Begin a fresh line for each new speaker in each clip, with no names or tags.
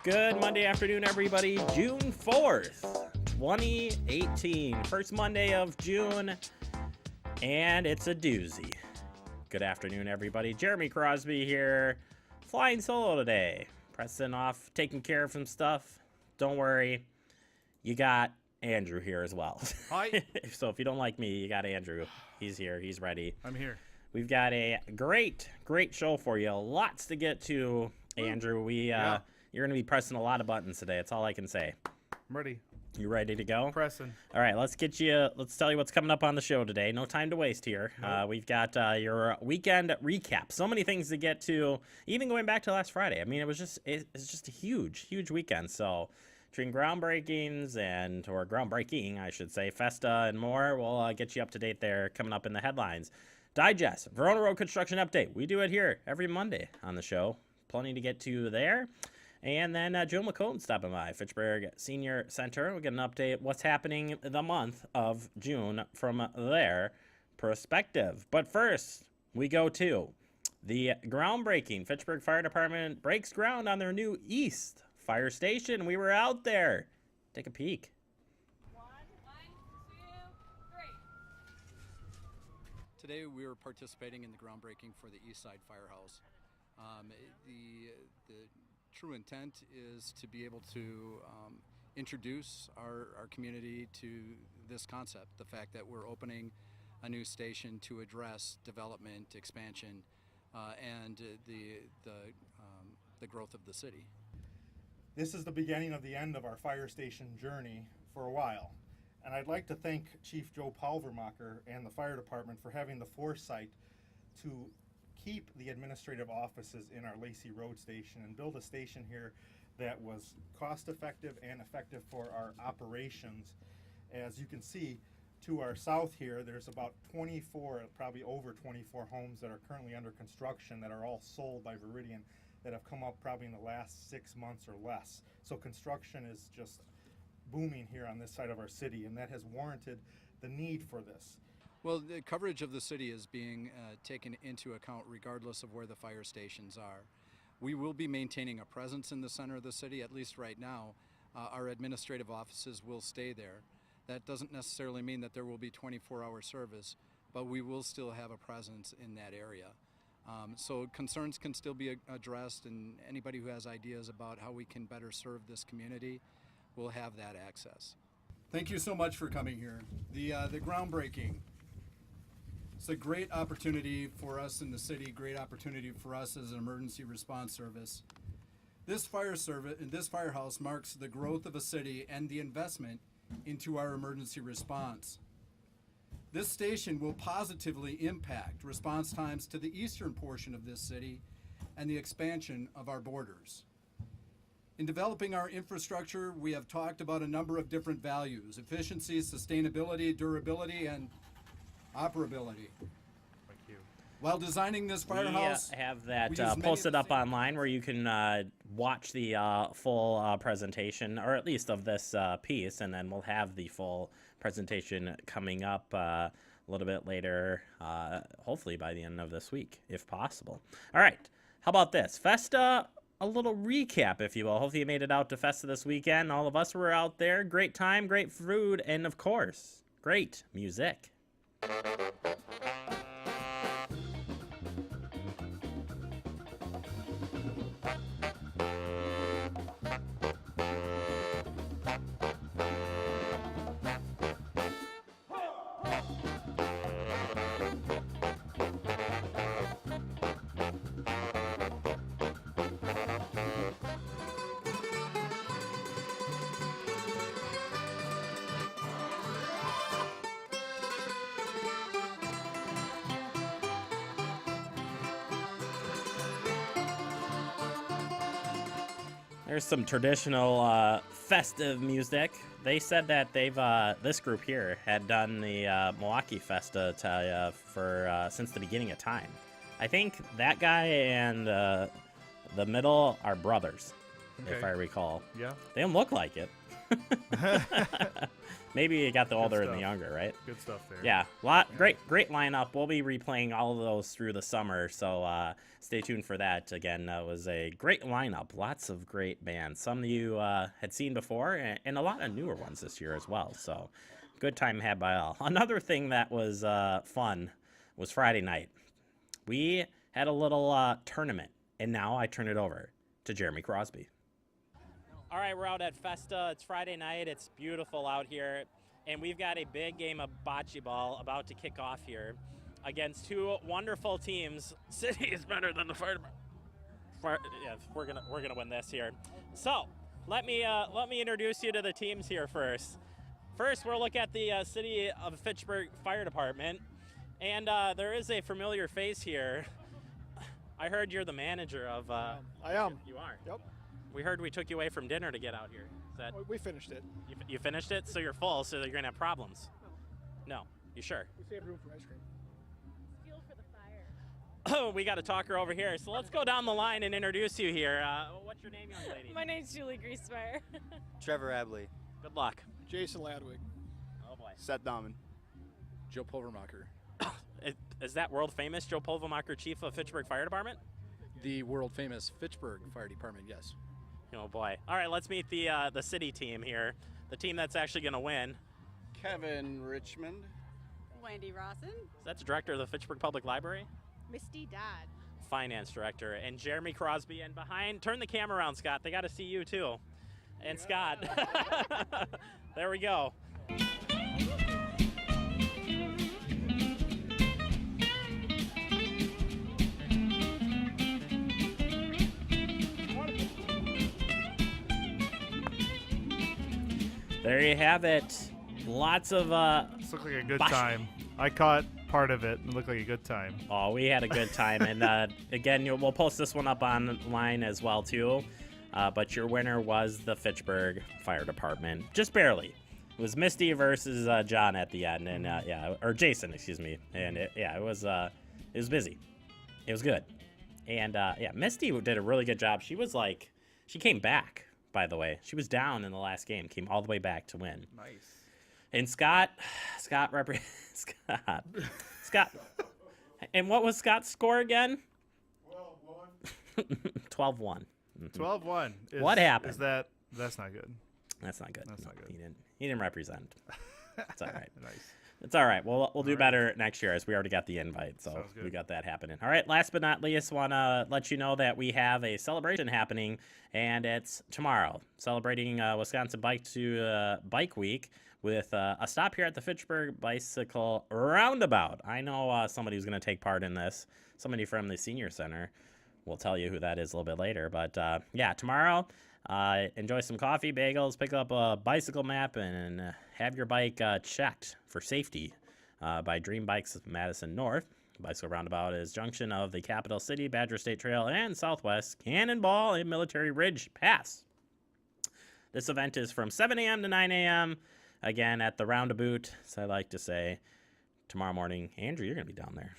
Good Monday afternoon, everybody. June 4th, 2018. First Monday of June, and it's a doozy. Good afternoon, everybody. Jeremy Crosby here, flying solo today. Preston off, taking care of some stuff. Don't worry, you got Andrew here as well.
Hi.
So if you don't like me, you got Andrew. He's here. He's ready.
I'm here.
We've got a great show for you. Lots to get to, Andrew. You're going to be pressing a lot of buttons today. That's all I can say.
I'm ready.
You ready to go?
Pressing.
All right, let's tell you what's coming up on the show today. No time to waste here.
Nope.
We've got your weekend recap. So many things to get to, even going back to last Friday. I mean, it's just a huge weekend. So between groundbreaking, I should say, Festa and more, we'll get you up to date there coming up in the headlines. Digest, Verona Road Construction Update. We do it here every Monday on the show. Plenty to get to there. And then Joe McCone stopping by, Fitchburg Senior Center. We'll get an update what's happening the month of June from their perspective. But first, we go to the groundbreaking. Fitchburg Fire Department breaks ground on their new East Fire Station. We were out there. Take a peek.
One, two, three.
Today we were participating in the groundbreaking for the Eastside Firehouse. The true intent is to be able to introduce our community to this concept, the fact that we're opening a new station to address development, expansion, and the growth of the city.
This is the beginning of the end of our fire station journey for a while. And I'd like to thank Chief Joe Palvermacher and the fire department for having the foresight to keep the administrative offices in our Lacey Road station and build a station here that was cost effective and effective for our operations. As you can see to our south here, there's about 24, probably over 24 homes that are currently under construction that are all sold by Veridian that have come up probably in the last 6 months or less. So construction is just booming here on this side of our city, and that has warranted the need for this.
Well, the coverage of the city is being taken into account regardless of where the fire stations are. We will be maintaining a presence in the center of the city, at least right now. Our administrative offices will stay there. That doesn't necessarily mean that there will be 24-hour service, but we will still have a presence in that area. So concerns can still be addressed, and anybody who has ideas about how we can better serve this community will have that access.
Thank you so much for coming here. The groundbreaking. It's a great opportunity for us in the city, great opportunity for us as an emergency response service. This firehouse marks the growth of a city and the investment into our emergency response. This station will positively impact response times to the eastern portion of this city and the expansion of our borders. In developing our infrastructure, we have talked about a number of different values: efficiency, sustainability, durability, and operability.
Thank you.
While designing this firehouse,
We have that
we use many
posted
of the
up
same
online where you can watch the full presentation, or at least of this piece, and then we'll have the full presentation coming up a little bit later, hopefully by the end of this week, if possible. All right, how about this? Festa, a little recap, if you will. Hopefully you made it out to Festa this weekend. All of us were out there. Great time, great food, and of course, great music. There's some traditional festive music. They said that they've this group here had done the Milwaukee Festa for since the beginning of time. I think that guy and the middle are brothers, if I recall.
Yeah.
They don't look like it. Maybe you got the older and the
stuff.
younger, right?
Good stuff there.
Yeah, great lineup. We'll be replaying all of those through the summer, so stay tuned for that. Again, that was a great lineup. Lots of great bands. Some you had seen before, and a lot of newer ones this year as well. So, good time had by all. Another thing that was fun was Friday night. We had a little tournament, and now I turn it over to Jeremy Crosby. All right, we're out at Festa. It's Friday night. It's beautiful out here. And we've got a big game of bocce ball about to kick off here against two wonderful teams. City is better than the fire. Yeah, we're gonna win this here. So let me introduce you to the teams here first. First, we'll look at the City of Fitchburg Fire Department, and there is a familiar face here. I heard you're the manager of.
I am.
You are.
Yep.
We heard we took you away from dinner to get out here. Is that
We finished it.
you finished it? So you're full, so you're gonna have problems. No. You sure?
We saved room for ice cream.
Fuel for the fire.
Oh, we got a talker over here. So let's go down the line and introduce you here. What's your name, young lady?
My name's Julie Griesmeyer.
Trevor Abley.
Good luck.
Jason Ladwig.
Oh boy.
Seth Dahman.
Joe Pulvermacher.
Is that world famous Joe Pulvermacher, chief of Fitchburg Fire Department?
The world famous Fitchburg Fire Department, yes.
Oh boy. All right, let's meet the city team here. The team that's actually gonna win.
Kevin Richmond.
Wendy Rawson.
That's the director of the Fitchburg Public Library.
Misty Dodd.
Finance director, and Jeremy Crosby. And behind, turn the camera around, Scott. They got to see you too. And Scott. There we go. There you have it. Lots of
This looked like a good time. I caught part of it. It looked like a good time.
Oh, we had a good time. And again, we'll post this one up online as well, too. But your winner was the Fitchburg Fire Department. Just barely. It was Misty versus John at the end. And or Jason, excuse me. And it was busy. It was good. And Misty did a really good job. She came back, by the way. She was down in the last game, came all the way back to win.
Nice.
And Scott. And what was Scott's score again? 12-1.
12-1.
What happened?
That's not good.
That's not good.
That's not good.
He didn't represent. It's all right.
Nice.
It's all right. We'll do better next year, as we already got the invite, so
Sounds good.
we got that happening. All right. Last but not least, want to let you know that we have a celebration happening, and it's tomorrow, celebrating Wisconsin Bike Week with a stop here at the Fitchburg Bicycle Roundabout. I know somebody who's going to take part in this. Somebody from the Senior Center. We'll tell you who that is a little bit later. But tomorrow, enjoy some coffee, bagels, pick up a bicycle map, and have your bike checked for safety by Dream Bikes of Madison North. Bicycle Roundabout is junction of the Capital City, Badger State Trail, and Southwest Cannonball and Military Ridge Pass. This event is from 7 a.m. to 9 a.m. Again, at the Roundabout, as I like to say, tomorrow morning. Andrew, you're going to be down there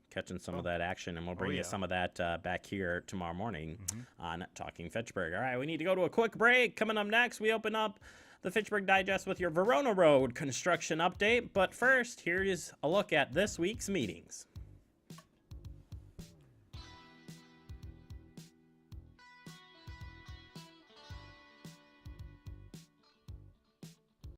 catching some of that action, and we'll bring you some of that back here tomorrow morning on Talking Fitchburg. All right, we need to go to a quick break. Coming up next, we open up the Fitchburg Digest with your Verona Road construction update. But first, here is a look at this week's meetings.